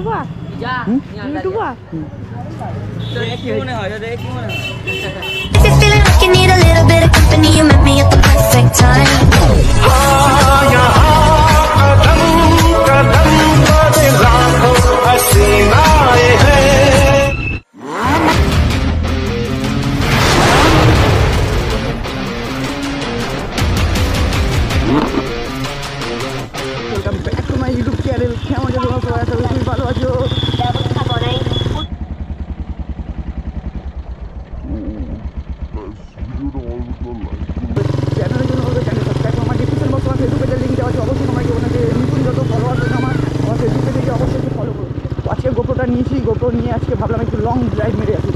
YouTuber YouTuber কি মনে হয় দাদা কি মনে হয় Feeling like you need a little bit of company. You met me at the perfect time. Welcome back to my YouTube channel. কেমন আছো তোমরা সবাই? আশা করি তুমি ভালো আছো। চ্যানেলের জন্য আমাদের চ্যানেল সাবস্ক্রাইব আমার ডিসক্রিপশন বক্সে আমার ফেসবুক পেজের লিঙ্ক দেওয়া আছে, অবশ্যই তোমরা কেউ ওনাকে নতুন যত ফলোয়ার আছে আমার ফেসবুক পেজে গিয়ে অবশ্যই একটু ফলো করো। তো আজকে গোপ্রোটা নিয়েছি, গোপ্রো নিয়ে আজকে ভাবলাম একটু লং ড্রাইভ মেরে আসি।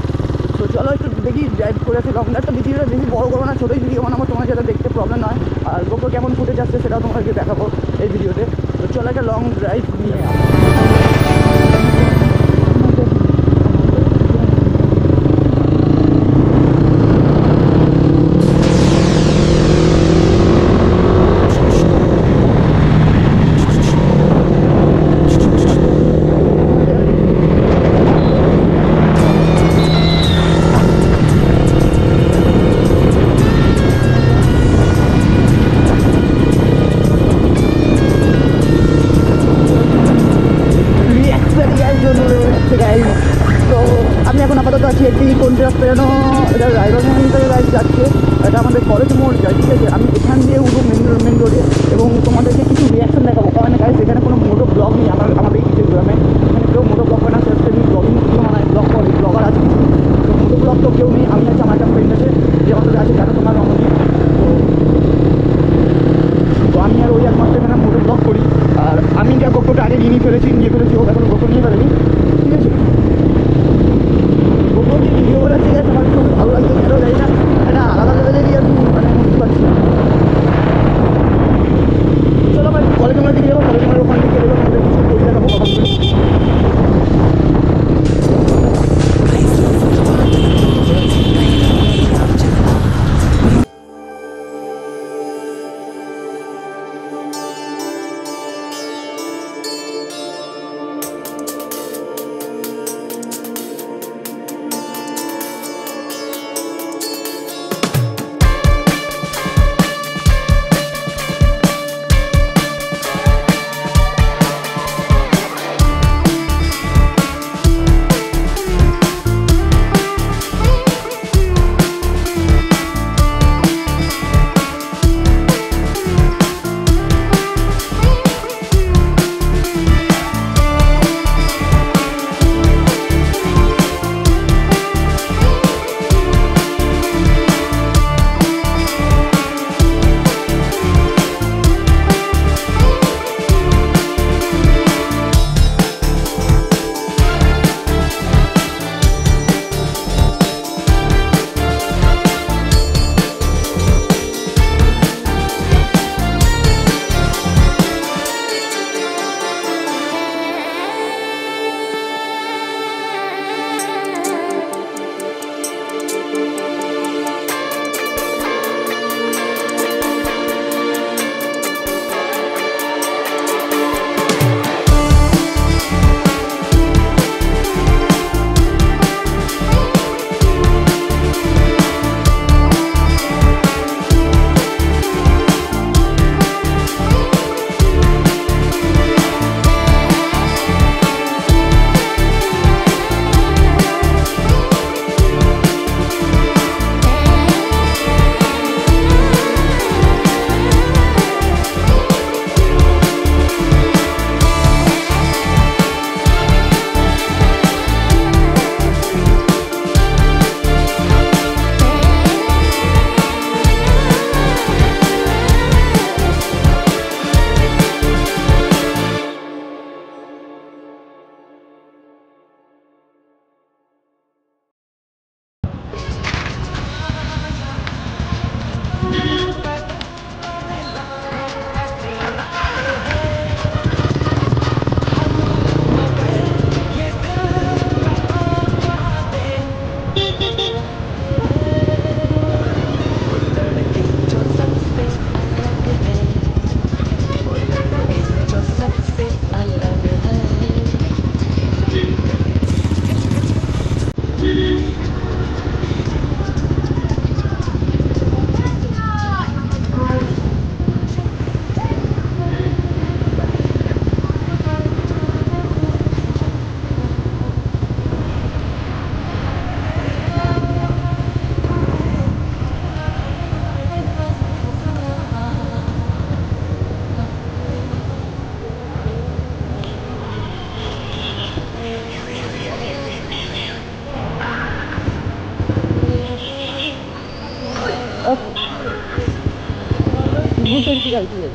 তো চলো একটু দেখি ড্রাইভ করে আসি। লং ড্রাইভটা ভিডিওটা বেশি বড় করবো না, ছোটোই ভিডিও বানাবো, তোমার যাতে দেখতে প্রবলেম নয়। আর গোপ্রো কেমন ফুটেজ আসছে সেটাও তোমাদেরকে দেখাবো এই ভিডিওতে। তো চলো একটা লং ড্রাইভ নিয়ে আসি। তো আমি এখন আপাতত আছি একটি কন্ট্রাক্ট পেরানো, এটা রায়গঞ্জ থেকে রাইড যাচ্ছে, এটা আমাদের কলেজ মোড় যায়, ঠিক আছে। আমি এখান দিয়ে উঠবো মেন রোডে এবং তোমাদেরকে কিছু রিয়াকশন দেখাবো। কারণ গাইস এখানে কোনো মোটো ব্লগ নেই আমাদের এই কিছু গ্রামে, এখানে কেউ মোটো ব্লগ করে না, সেটা ব্লগিং ভিডিও বানায়, ব্লগ করে, ব্লগার আছে কিছু, তো মোটো ব্লগ তো কেউ নেই। আমি আছে, আমার একটা ফ্রেন্ড আছে যে আমাদের আছে, কেন তোমার রমণী। তো আমি আর ওই একমাত্র এখানে মোটো ব্লগ করি। আর আমি যা গোপ্রোটা আগে নিয়ে ফেলেছি, ও এখন গোপ্রো নিয়ে ফেলেনি, ঠিক আছে। গোপ্রো যে ভিডিওগুলো ঠিক আছে আমার খুব ভালো লাগছে, কেন জানি না, একটা আলাদা লেভেলেরই আমি বুঝতে পারছি। চলো আমার কলেজ মোড়ের দিকে যাবো, কলেজ মোড়ের ওখান থেকে যাবো, আমাদের কিছু বই দেখাবো কখন করে। ঠিক আছে ঠিক আছে।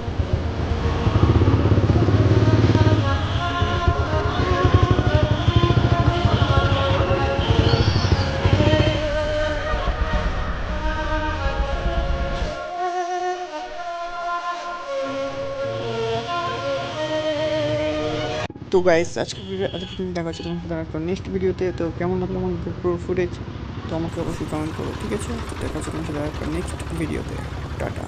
তো গাইস আজকে এতটুকু দেখা হচ্ছে তোমার সাথে একটা নেক্সট ভিডিওতে। তো কেমন লাগলো আমার পুরো ফুটেজ তো আমাকে অবশ্যই কমেন্ট করো, ঠিক আছে? দেখা হচ্ছে তোমার সাথে একটা নেক্সট ভিডিওতে। টাটা।